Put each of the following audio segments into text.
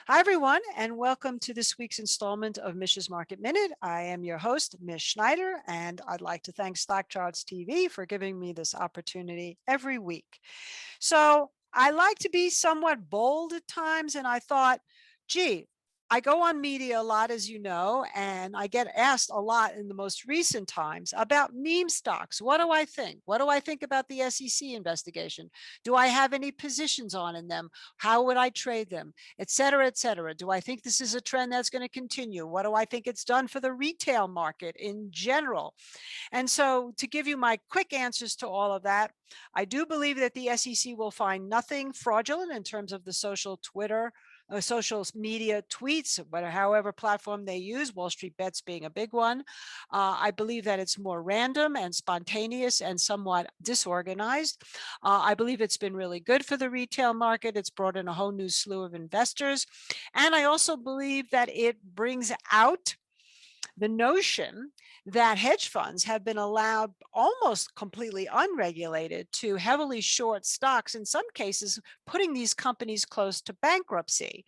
Hi, everyone, and welcome to this week's installment of Mish's Market Minute. I am your host, Mish Schneider, and I'd like to thank StockCharts TV for giving me this opportunity every week. So I like to be somewhat bold at times, and I thought, gee, I go on media a lot, as you know, and I get asked a lot in the most recent times about meme stocks. What do I think? What do I think about the SEC investigation? Do I have any positions on in them? How would I trade them? Et cetera, et cetera. Do I think this is a trend that's going to continue? What do I think it's done for the retail market in general? And so to give you my quick answers to all of that, I do believe that the SEC will find nothing fraudulent in terms of the social media tweets, but however platform they use, Wall Street Bets being a big one. I believe that it's more random and spontaneous and somewhat disorganized. I believe it's been really good for the retail market. It's brought in a whole new slew of investors. And I also believe that it brings out the notion that hedge funds have been allowed almost completely unregulated to heavily short stocks, in some cases, putting these companies close to bankruptcy.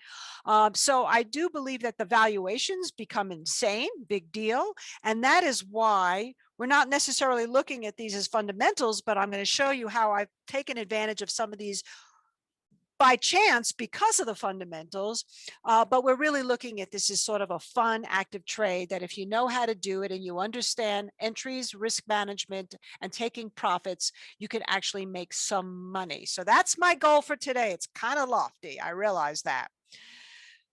So I do believe that the valuations become insane, big deal. And that is why we're not necessarily looking at these as fundamentals, but I'm going to show you how I've taken advantage of some of these by chance because of the fundamentals, but we're really looking at this as sort of a fun, active trade that if you know how to do it and you understand entries, risk management, and taking profits, you can actually make some money. So that's my goal for today. It's kind of lofty. I realize that.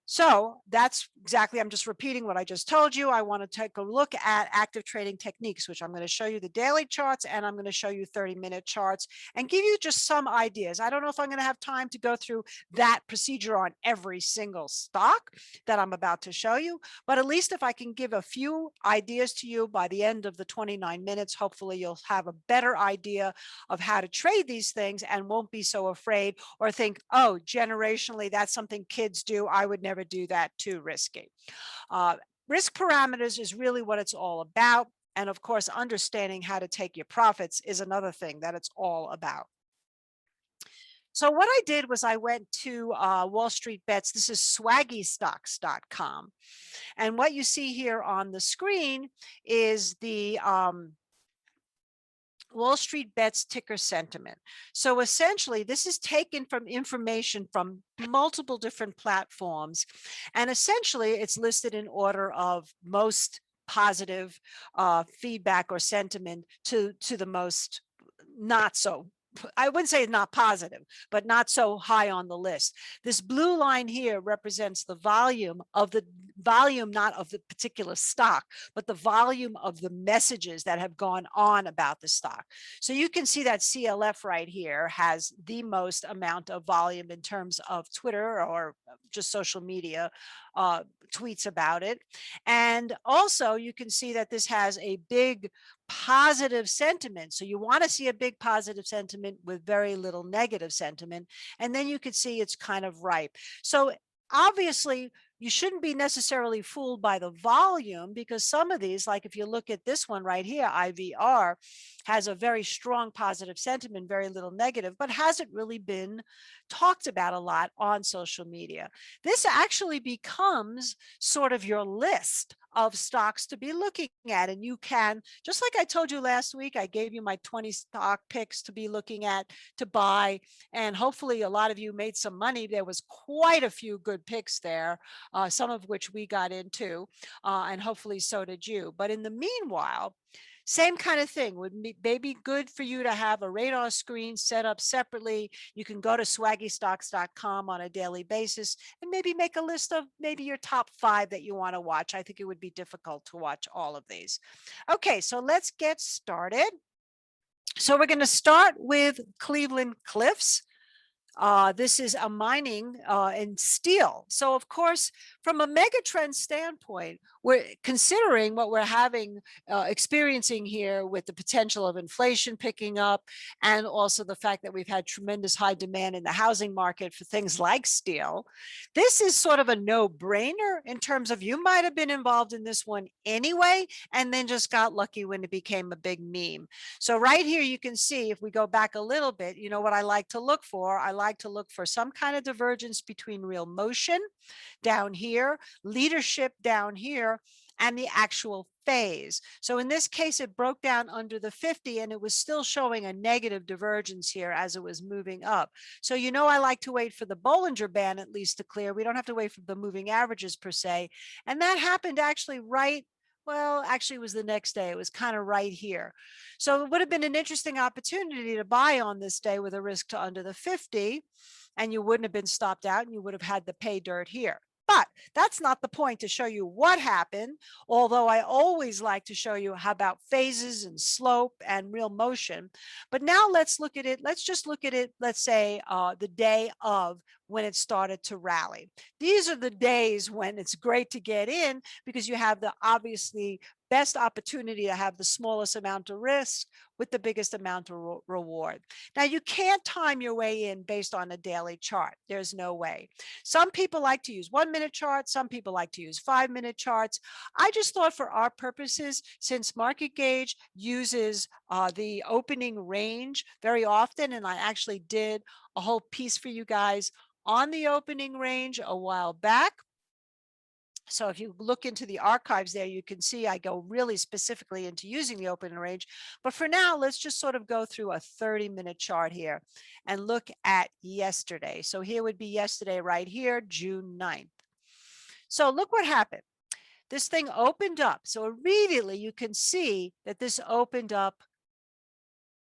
So that's exactly, I'm just repeating what I just told you. I want to take a look at active trading techniques, which I'm going to show you the daily charts and I'm going to show you 30-minute charts and give you just some ideas. I don't know if I'm going to have time to go through that procedure on every single stock that I'm about to show you, but at least if I can give a few ideas to you by the end of the 29 minutes, hopefully you'll have a better idea of how to trade these things and won't be so afraid or think, oh, generationally, that's something kids do. I would never do that, too risky. Risk parameters is really what it's all about. And of course, understanding how to take your profits is another thing that it's all about. So what I did was I went to Wall Street Bets. This is swaggystocks.com. And what you see here on the screen is the Wall Street Bets ticker sentiment. So essentially, this is taken from information from multiple different platforms. And essentially, it's listed in order of most positive feedback or sentiment to the most not so. I wouldn't say not positive, but not so high on the list. This blue line here represents the volume, not of the particular stock, but the volume of the messages that have gone on about the stock. So you can see that CLF right here has the most amount of volume in terms of Twitter or just social media tweets about it. And also you can see that this has a big positive sentiment. So you want to see a big positive sentiment with very little negative sentiment. And then you could see it's kind of ripe. So obviously, you shouldn't be necessarily fooled by the volume because some of these, like if you look at this one right here, IVR, has a very strong positive sentiment, very little negative, but hasn't really been talked about a lot on social media. This actually becomes sort of your list of stocks to be looking at. And you can, just like I told you last week, I gave you my 20 stock picks to be looking at, to buy, and hopefully a lot of you made some money. There was quite a few good picks there, some of which we got into, and hopefully so did you. But in the meanwhile, same kind of thing. Would maybe good for you to have a radar screen set up separately. You can go to swaggystocks.com on a daily basis and maybe make a list of maybe your top 5 that you want to watch. I think it would be difficult to watch all of these. Okay, so let's get started. So we're going to start with Cleveland Cliffs. This is a mining in steel. So of course, from a megatrend standpoint, we're considering what we're experiencing here with the potential of inflation picking up, and also the fact that we've had tremendous high demand in the housing market for things like steel. This is sort of a no-brainer in terms of you might have been involved in this one anyway, and then just got lucky when it became a big meme. So right here, you can see if we go back a little bit, you know what I like to look for? I like to look for some kind of divergence between real motion down here, leadership down here, and the actual phase. So in this case, it broke down under the 50 and it was still showing a negative divergence here as it was moving up. So, you know, I like to wait for the Bollinger Band at least to clear. We don't have to wait for the moving averages per se. And that happened actually actually it was the next day. It was kind of right here. So it would have been an interesting opportunity to buy on this day with a risk to under the 50, and you wouldn't have been stopped out and you would have had the pay dirt here. But that's not the point to show you what happened, although I always like to show you how about phases and slope and real motion. But now let's look at it. Let's just look at it, let's say the day of when it started to rally. These are the days when it's great to get in because you have the obviously best opportunity to have the smallest amount of risk with the biggest amount of reward. Now, you can't time your way in based on a daily chart. There's no way. Some people like to use 1-minute charts. Some people like to use 5-minute charts. I just thought for our purposes, since Market Gauge uses the opening range very often, and I actually did a whole piece for you guys on the opening range a while back. So if you look into the archives there, you can see I go really specifically into using the opening range. But for now, let's just sort of go through a 30-minute chart here and look at yesterday. So here would be yesterday right here, June 9th. So look what happened. This thing opened up. So immediately you can see that this opened up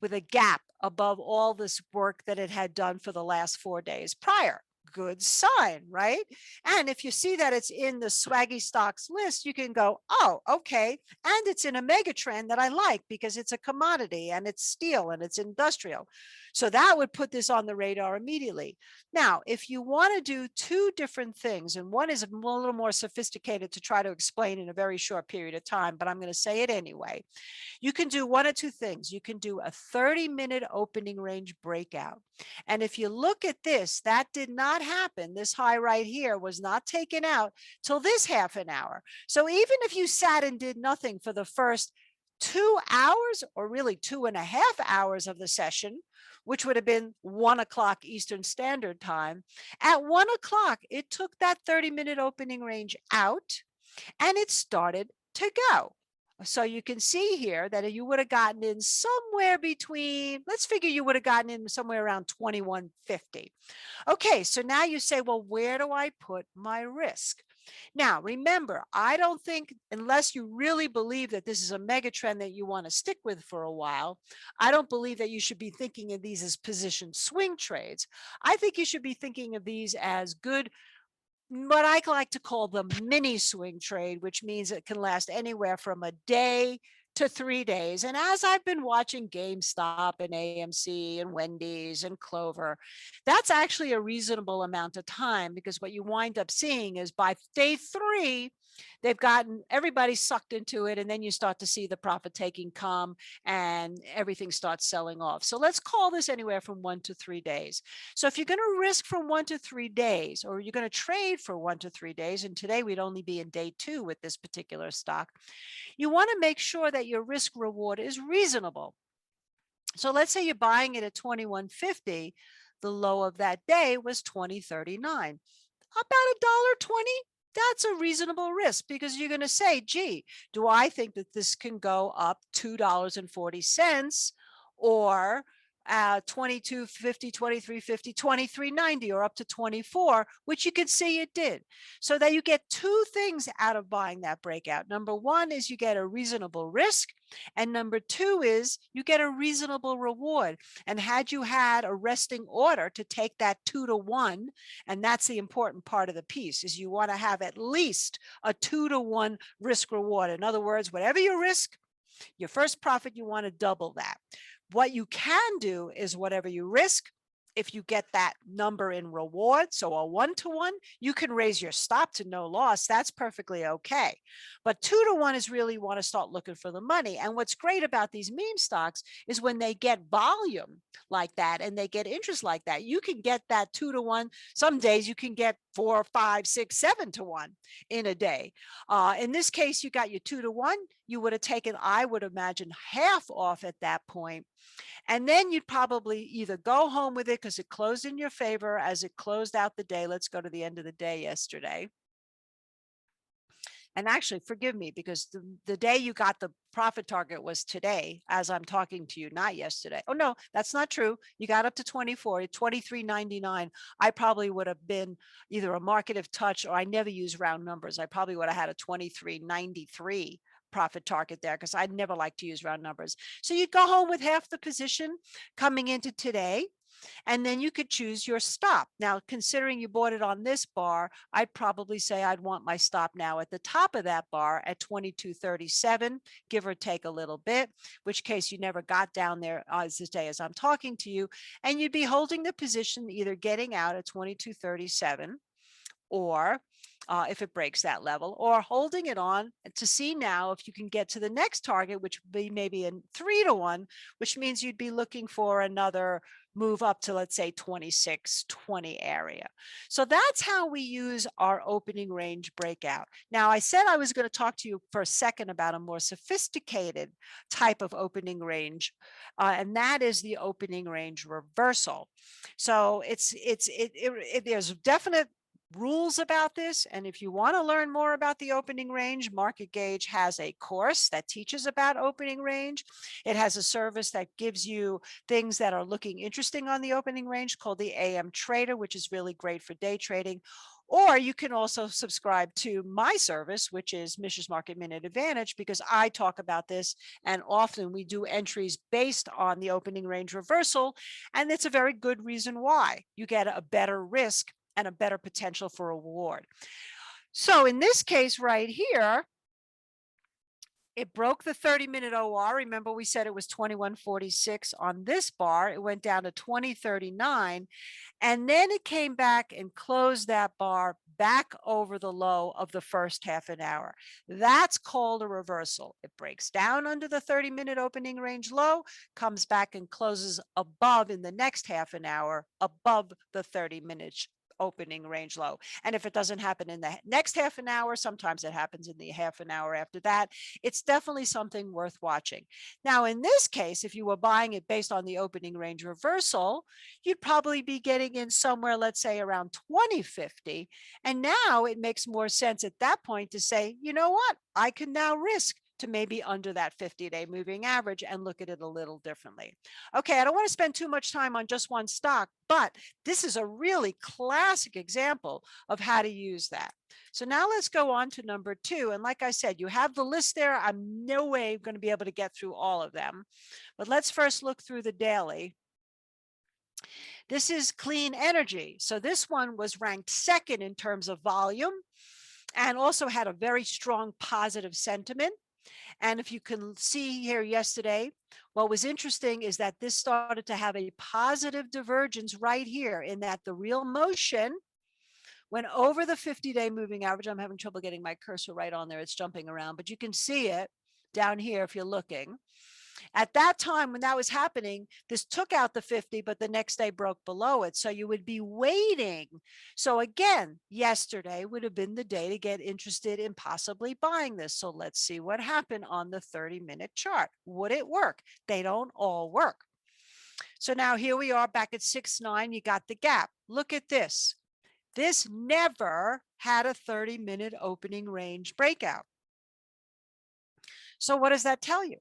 with a gap above all this work that it had done for the last 4 days prior. Good sign, right? And if you see that it's in the swaggy stocks list, you can go, oh, okay. And it's in a mega trend that I like because it's a commodity and it's steel and it's industrial. So that would put this on the radar immediately. Now, if you want to do two different things, and one is a little more sophisticated to try to explain in a very short period of time, but I'm going to say it anyway. You can do one of two things. You can do a 30-minute opening range breakout. And if you look at this, that did not happen. This high right here was not taken out till this half an hour. So even if you sat and did nothing for the first 2 hours, or really 2.5 hours of the session, which would have been 1 o'clock Eastern Standard Time, at 1 o'clock, it took that 30-minute opening range out and it started to go. So you can see here that you would have gotten in somewhere between, let's figure you would have gotten in somewhere around 2150. Okay, so now you say, well, where do I put my risk? Now, remember, I don't think, unless you really believe that this is a mega trend that you want to stick with for a while, I don't believe that you should be thinking of these as position swing trades. I think you should be thinking of these as good, what I like to call the mini swing trade, which means it can last anywhere from a day to 3 days. And as I've been watching GameStop and AMC and Wendy's and Clover, that's actually a reasonable amount of time, because what you wind up seeing is by day 3, they've gotten everybody sucked into it, and then you start to see the profit taking come and everything starts selling off. So let's call this anywhere from 1 to 3 days. So if you're going to risk from 1 to 3 days, or you're going to trade for 1 to 3 days, and today we'd only be in day 2 with this particular stock, you want to make sure that your risk reward is reasonable. So let's say you're buying it at 2150. The low of that day was 2039, about $1.20. That's a reasonable risk, because you're going to say, gee, do I think that this can go up $2.40 or 22.50, 23.50, 23.90, or up to 24, which you can see it did. So that you get two things out of buying that breakout. Number one is you get a reasonable risk, and number two is you get a reasonable reward. And had you had a resting order to take that 2 to 1, and that's the important part of the piece, is you want to have at least a 2 to 1 risk reward. In other words, whatever you risk, your first profit, you want to double that. What you can do is whatever you risk, if you get that number in reward, so a 1-to-1, you can raise your stop to no loss. That's perfectly okay. But 2-to-1 is really want to start looking for the money. And what's great about these meme stocks is when they get volume like that and they get interest like that, you can get that 2-to-1. Some days you can get 4, 5, 6, 7-to-1 in a day. In this case, you got your 2-to-1. You would have taken, I would imagine, half off at that point. And then you'd probably either go home with it because it closed in your favor as it closed out the day. Let's go to the end of the day yesterday. And actually, forgive me, because the day you got the profit target was today, as I'm talking to you, not yesterday. Oh, no, that's not true. You got up to 24, 23.99. I probably would have been either a market of touch, or I never use round numbers. I probably would have had a 23.93 profit target there because I'd never like to use round numbers. So you'd go home with half the position coming into today. And then you could choose your stop. Now, considering you bought it on this bar, I'd probably say I'd want my stop now at the top of that bar at 22.37, give or take a little bit, which case you never got down there as this day as I'm talking to you. And you'd be holding the position, either getting out at 22.37 or if it breaks that level, or holding it on to see now if you can get to the next target, which would be maybe a 3-to-1, which means you'd be looking for another move up to, let's say, 26.20 area. So that's how we use our opening range breakout. Now, I said I was going to talk to you for a second about a more sophisticated type of opening range, and that is the opening range reversal. So there's definite rules about this. And if you want to learn more about the opening range, Market Gauge has a course that teaches about opening range. It has a service that gives you things that are looking interesting on the opening range called the AM Trader, which is really great for day trading. Or you can also subscribe to my service, which is Mish's Market Minute Advantage, because I talk about this and often we do entries based on the opening range reversal. And it's a very good reason why. You get a better risk and a better potential for reward. So in this case right here, it broke the 30-minute OR. Remember, we said it was 21.46 on this bar. It went down to 20.39. And then it came back and closed that bar back over the low of the first half an hour. That's called a reversal. It breaks down under the 30-minute opening range low, comes back and closes above in the next half an hour, above the 30-minute opening range low. And if it doesn't happen in the next half an hour, sometimes it happens in the half an hour after that. It's definitely something worth watching. Now, in this case, if you were buying it based on the opening range reversal, you'd probably be getting in somewhere, let's say around 20.50. And now it makes more sense at that point to say, you know what, I can now risk to maybe under that 50-day moving average and look at it a little differently. Okay, I don't want to spend too much time on just one stock, but this is a really classic example of how to use that. So now let's go on to number 2. And like I said, you have the list there. I'm no way going to be able to get through all of them, but let's first look through the daily. This is clean energy. So this one was ranked second in terms of volume and also had a very strong positive sentiment. And if you can see here yesterday, what was interesting is that this started to have a positive divergence right here, in that the real motion went over the 50-day moving average. I'm having trouble getting my cursor right on there. It's jumping around, but you can see it down here if you're looking. At that time, when that was happening, this took out the 50, but the next day broke below it. So you would be waiting. So again, yesterday would have been the day to get interested in possibly buying this. So let's see what happened on the 30-minute chart. Would it work? They don't all work. So now here we are back at 6.9. You got the gap. Look at this. This never had a 30-minute opening range breakout. So what does that tell you?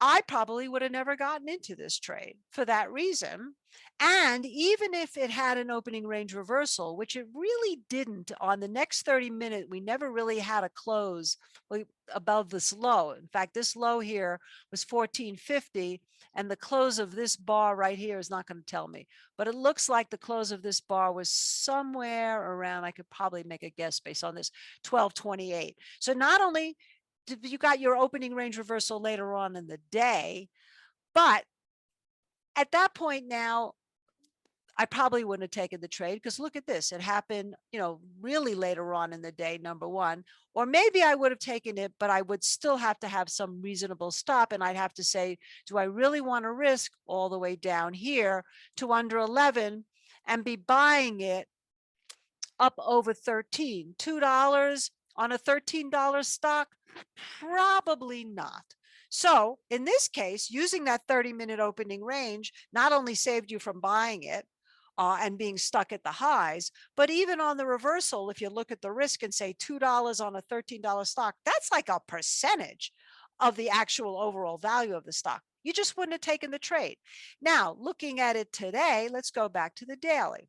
I probably would have never gotten into this trade for that reason. And even if it had an opening range reversal, which it really didn't, on the next 30-minute, we never really had a close above this low. In fact, this low here was 14.50, and the close of this bar right here is not going to tell me. But it looks like the close of this bar was somewhere around, I could probably make a guess based on this, 12.28. So not only you got your opening range reversal later on in the day, but at that point now, I probably wouldn't have taken the trade because look at this. It happened, really later on in the day, number one. Or maybe I would have taken it, but I would still have to have some reasonable stop. And I'd have to say, do I really want to risk all the way down here to under 11 and be buying it up over 13? $2 on a $13 stock? Probably not. So in this case, using that 30-minute opening range not only saved you from buying it and being stuck at the highs, but even on the reversal, if you look at the risk and say $2 on a $13 stock, that's like a percentage of the actual overall value of the stock. You just wouldn't have taken the trade. Now, looking at it today, let's go back to the daily.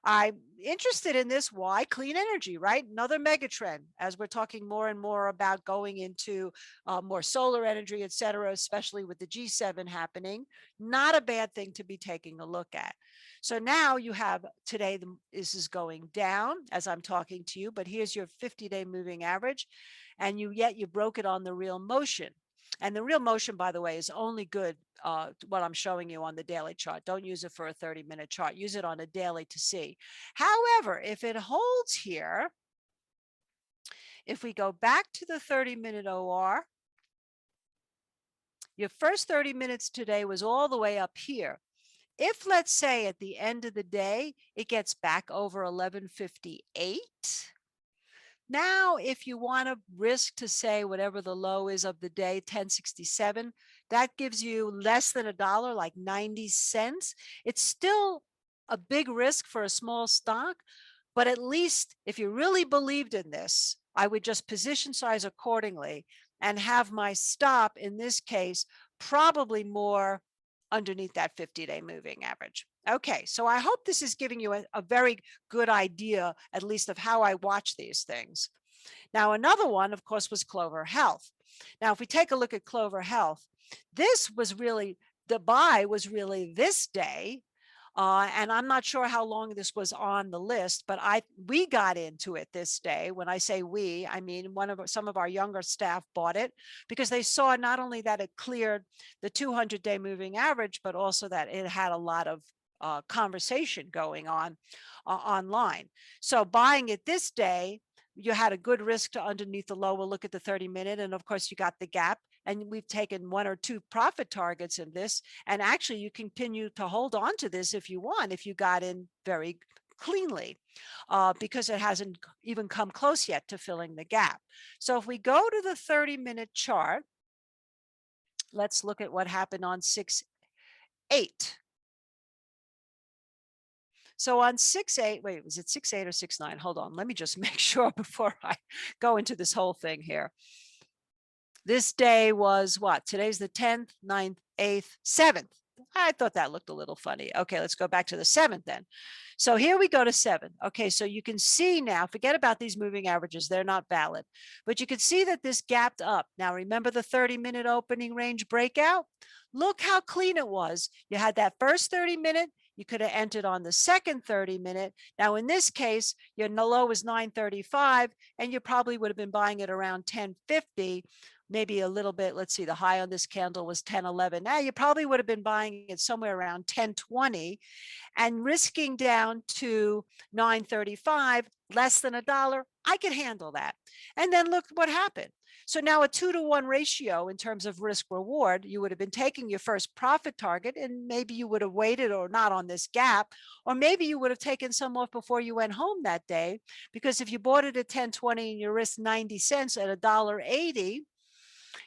I'm interested in this. Why? Clean energy, right? Another mega trend as we're talking more and more about going into more solar energy, et cetera, especially with the G7 happening. Not a bad thing to be taking a look at. So now you have today, this is going down as I'm talking to you, but here's your 50-day moving average. And yet you broke it on the real motion. And the real motion, by the way, is only good what I'm showing you on the daily chart. Don't use it for a 30-minute chart. Use it on a daily to see. However, if it holds here, if we go back to the 30-minute OR, your first 30 minutes today was all the way up here. If, let's say, at the end of the day, it gets back over 1158, now, if you want to risk to say whatever the low is of the day, 1067, that gives you less than $1, like 90 cents. It's still a big risk for a small stock, but at least if you really believed in this, I would just position size accordingly and have my stop, in this case, probably more underneath that 50-day moving average. Okay, so I hope this is giving you a very good idea, at least of how I watch these things. Now, another one, of course, was Clover Health. Now, if we take a look at Clover Health, this was really, the buy was really this day. And I'm not sure how long this was on the list, but we got into it this day. When I say we, I mean some of our younger staff bought it because they saw not only that it cleared the 200-day moving average, but also that it had a lot of conversation going on online. So buying it this day, you had a good risk to underneath the low. We'll look at the 30-minute, and of course you got the gap. And we've taken 1 or 2 profit targets in this. And actually, you continue to hold on to this if you want, if you got in very cleanly, because it hasn't even come close yet to filling the gap. So if we go to the 30-minute chart, let's look at what happened on 6-8. So on 6-8, wait, was it 6-8 or 6-9? Hold on, let me just make sure before I go into this whole thing here. This day was what? Today's the 10th, 9th, 8th, 7th. I thought that looked a little funny. Okay, let's go back to the 7th then. So here we go to 7. Okay, so you can see now, forget about these moving averages. They're not valid. But you can see that this gapped up. Now, remember the 30-minute opening range breakout? Look how clean it was. You had that first 30-minute. You could have entered on the second 30-minute. Now, in this case, your low was 935, and you probably would have been buying it around 1050. Maybe a little bit, let's see, the high on this candle was 1011. Now you probably would have been buying it somewhere around 1020 and risking down to 935, less than $1. I could handle that. And then look what happened. So now a 2-to-1 ratio in terms of risk reward, you would have been taking your first profit target and maybe you would have waited or not on this gap, or maybe you would have taken some off before you went home that day, because if you bought it at 1020 and you risked 90 cents at $1.80,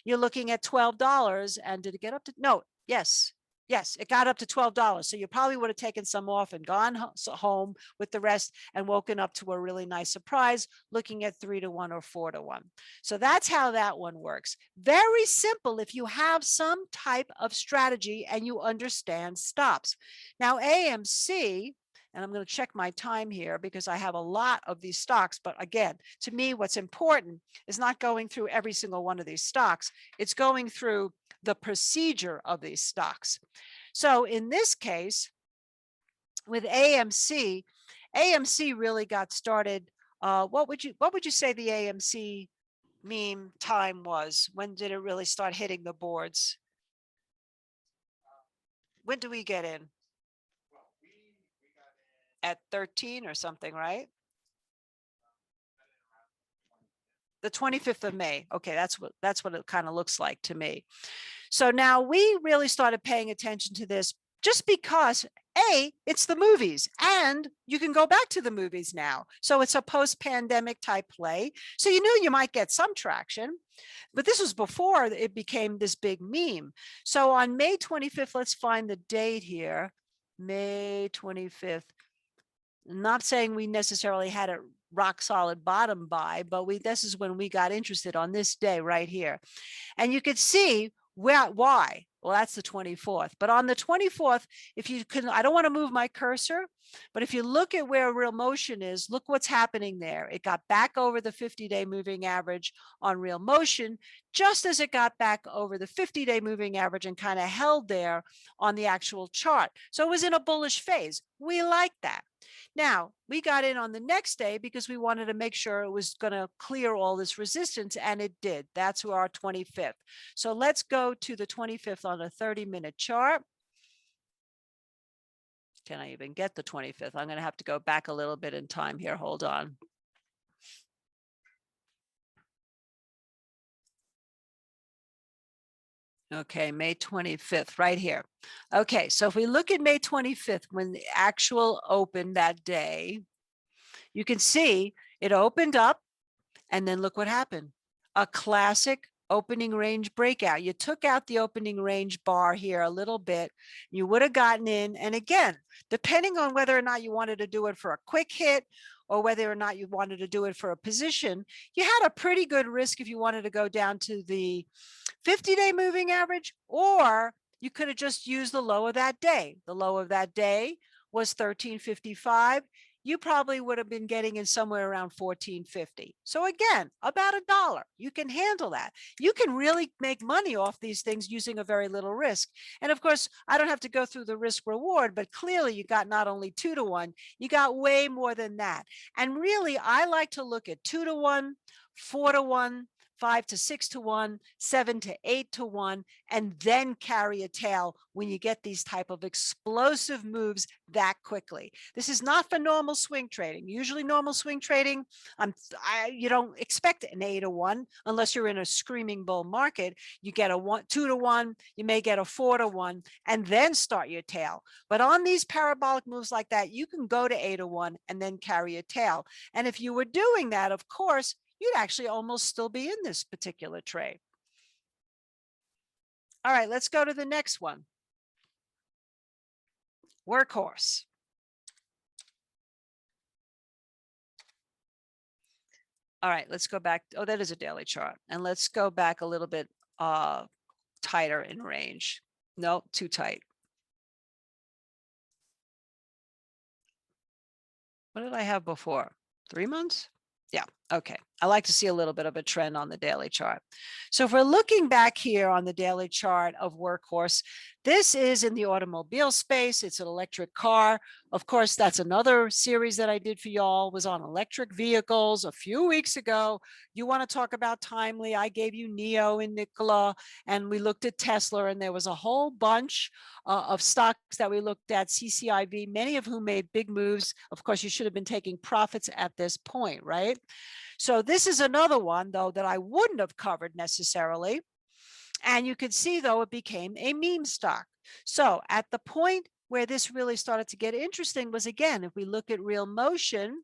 you're looking at $12. And did it get up to, no, yes, it got up to $12. So you probably would have taken some off and gone home with the rest and woken up to a really nice surprise, looking at 3-to-1 or 4-to-1. So that's how that one works. Very simple if you have some type of strategy and you understand stops. Now, AMC, and I'm going to check my time here because I have a lot of these stocks. But again, to me, what's important is not going through every single one of these stocks. It's going through the procedure of these stocks. So in this case, with AMC, AMC really got started. What would you say the AMC meme time was? When did it really start hitting the boards? When do we get in? at 13 or something, right? The 25th of May. Okay, that's what it kind of looks like to me. So now we really started paying attention to this just because it's the movies and you can go back to the movies now. So it's a post-pandemic type play. So you knew you might get some traction, but this was before it became this big meme. So on May 25th, let's find the date here. May 25th. I'm not saying we necessarily had a rock solid bottom buy, but this is when we got interested on this day right here. And you could see why. Well, that's the 24th. But on the 24th, if you can, I don't want to move my cursor, but if you look at where real motion is, look what's happening there. It got back over the 50-day moving average on real motion, just as it got back over the 50-day moving average and kind of held there on the actual chart. So it was in a bullish phase. We like that. Now, we got in on the next day because we wanted to make sure it was going to clear all this resistance, and it did. That's our 25th. So let's go to the 25th on a 30-minute chart. Can I even get the 25th? I'm going to have to go back a little bit in time here. Hold on. Okay, May 25th, right here. Okay, so if we look at May 25th, when the actual opened that day, you can see it opened up, and then look what happened. A classic opening range breakout. You took out the opening range bar here a little bit, you would have gotten in. And again, depending on whether or not you wanted to do it for a quick hit or whether or not you wanted to do it for a position, you had a pretty good risk if you wanted to go down to the 50-day moving average, or you could have just used the low of that day. The low of that day was 1355. You probably would have been getting in somewhere around 1450. So again, about $1. You can handle that. You can really make money off these things using a very little risk. And of course, I don't have to go through the risk reward, but clearly you got not only 2 to 1, you got way more than that. And really, I like to look at 2 to 1, 4 to 1, 5 to 6 to 1, 7 to 8 to 1, and then carry a tail when you get these type of explosive moves that quickly. This is not for normal swing trading. Usually normal swing trading, you don't expect an 8 to 1 unless you're in a screaming bull market. You get a 2 to 1, you may get a 4 to 1, and then start your tail. But on these parabolic moves like that, you can go to 8 to 1 and then carry a tail. And if you were doing that, of course, you'd actually almost still be in this particular trade. All right, let's go to the next one. Workhorse. All right, let's go back. Oh, that is a daily chart. And let's go back a little bit tighter in range. No, too tight. What did I have before? 3 months? Yeah, okay. I like to see a little bit of a trend on the daily chart. So if we're looking back here on the daily chart of Workhorse, this is in the automobile space. It's an electric car. Of course, that's another series that I did for y'all, was on electric vehicles a few weeks ago. You want to talk about timely? I gave you NIO and Nikola, and we looked at Tesla, and there was a whole bunch of stocks that we looked at, CCIV, many of whom made big moves. Of course, you should have been taking profits at this point, right? So this is another one, though, that I wouldn't have covered necessarily. And you could see, though, it became a meme stock. So at the point where this really started to get interesting was, again, if we look at real motion,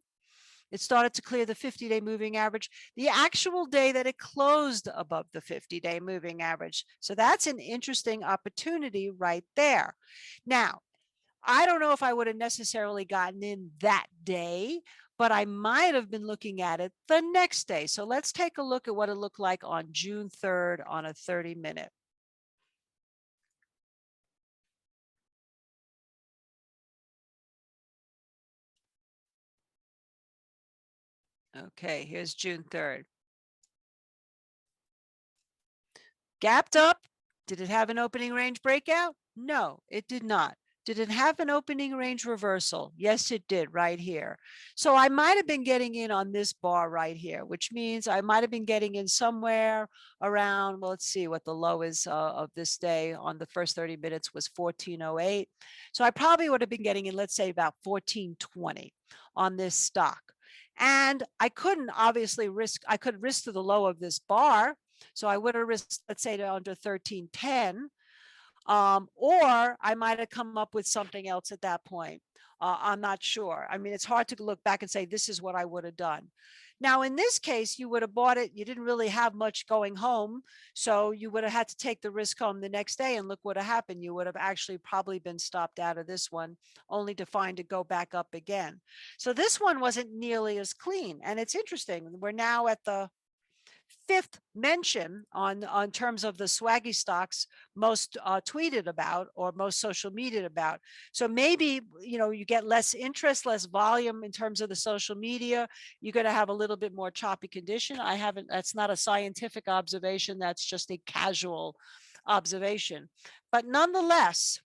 it started to clear the 50-day moving average, the actual day that it closed above the 50-day moving average. So that's an interesting opportunity right there. Now, I don't know if I would have necessarily gotten in that day, but I might have been looking at it the next day. So let's take a look at what it looked like on June 3rd on a 30-minute. Okay, here's June 3rd. Gapped up. Did it have an opening range breakout? No, it did not. Did it have an opening range reversal? Yes, it did right here. So I might have been getting in on this bar right here, which means I might have been getting in somewhere around, well, let's see what the low is of this day on the first 30 minutes was 1408. So I probably would have been getting in, let's say about 1420 on this stock. And I couldn't obviously risk, I could risk to the low of this bar. So I would have risked, let's say, to under 1310. Or I might have come up with something else at that point. I'm not sure. I mean, it's hard to look back and say, this is what I would have done. Now, in this case, you would have bought it. You didn't really have much going home. So you would have had to take the risk home the next day, and look what would have happened. You would have actually probably been stopped out of this one, only to find it go back up again. So this one wasn't nearly as clean. And it's interesting. We're now at the fifth mention on terms of the swaggy stocks most tweeted about or most social media about. So maybe, you know, you get less interest, less volume in terms of the social media. You're going to have a little bit more choppy condition. That's not a scientific observation. That's just a casual observation. But nonetheless,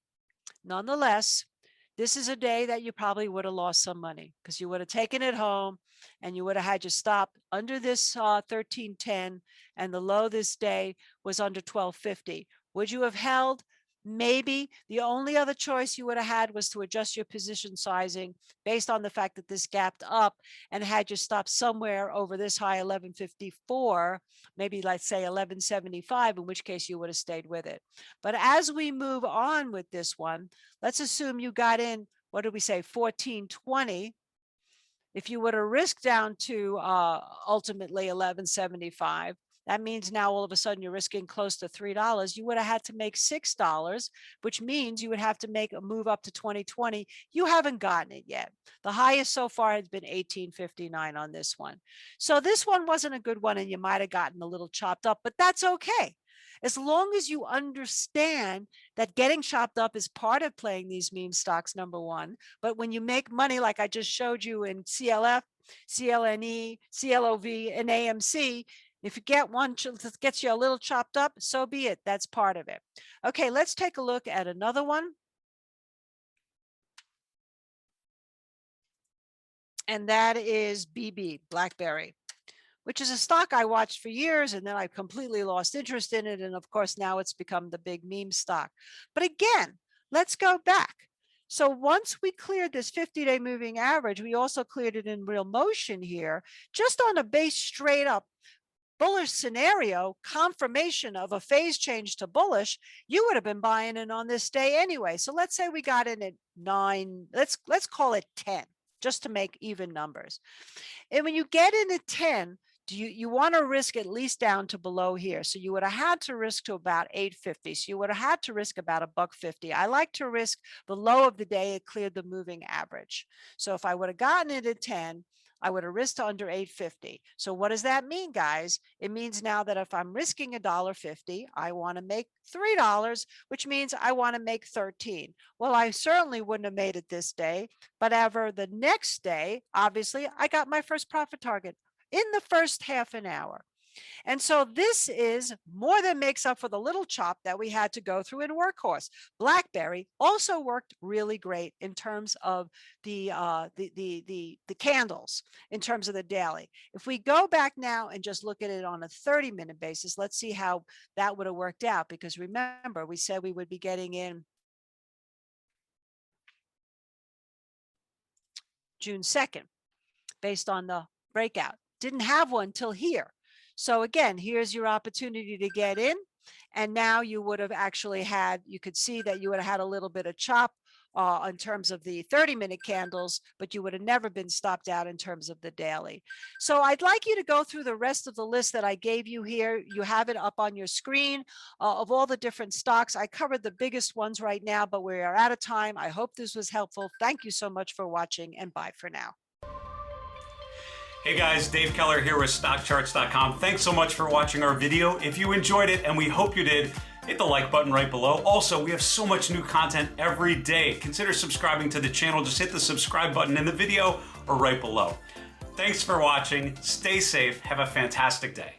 this is a day that you probably would have lost some money because you would have taken it home and you would have had to stop under this 1310, and the low this day was under 1250. Would you have held? Maybe. The only other choice you would have had was to adjust your position sizing based on the fact that this gapped up and had you stop somewhere over this high 1154, maybe let's say 1175, in which case you would have stayed with it. But as we move on with this one, let's assume you got in, what did we say, 1420. If you would have risked down to ultimately 1175, that means now all of a sudden you're risking close to $3. You would have had to make $6, which means you would have to make a move up to 2020. You haven't gotten it yet. The highest so far has been 1859 on this one. So this one wasn't a good one, and you might have gotten a little chopped up, but that's okay. As long as you understand that getting chopped up is part of playing these meme stocks, number one. But when you make money, like I just showed you in CLF, CLNE, CLOV, and AMC, if you get one that gets you a little chopped up, so be it. That's part of it. Okay, let's take a look at another one. And that is BB, BlackBerry, which is a stock I watched for years, and then I completely lost interest in it. And of course, now it's become the big meme stock. But again, let's go back. So once we cleared this 50-day moving average, we also cleared it in real motion here, just on a base straight up bullish scenario, confirmation of a phase change to bullish, you would have been buying in on this day anyway. So let's say we got in at 9, let's call it 10, just to make even numbers. And when you get in at 10, you want to risk at least down to below here. So you would have had to risk to about 850. So you would have had to risk about $1.50. I like to risk the low of the day. It cleared the moving average. So if I would have gotten it at 10, I would have risked under 850. So what does that mean, guys? It means now that if I'm risking $1.50, I want to make $3, which means I want to make 13. Well, I certainly wouldn't have made it this day, but ever the next day, obviously, I got my first profit target in the first half an hour. And so this is more than makes up for the little chop that we had to go through in Workhorse. BlackBerry also worked really great in terms of the candles, in terms of the daily. If we go back now and just look at it on a 30-minute basis, let's see how that would have worked out. Because remember, we said we would be getting in June 2nd based on the breakout. Didn't have one till here. So again, here's your opportunity to get in. And now you would have actually had, you could see that you would have had a little bit of chop in terms of the 30-minute candles, but you would have never been stopped out in terms of the daily. So I'd like you to go through the rest of the list that I gave you here. You have it up on your screen of all the different stocks. I covered the biggest ones right now, but we are out of time. I hope this was helpful. Thank you so much for watching, and bye for now. Hey guys, Dave Keller here with StockCharts.com. Thanks so much for watching our video. If you enjoyed it, and we hope you did, hit the like button right below. Also, we have so much new content every day. Consider subscribing to the channel. Just hit the subscribe button in the video or right below. Thanks for watching. Stay safe. Have a fantastic day.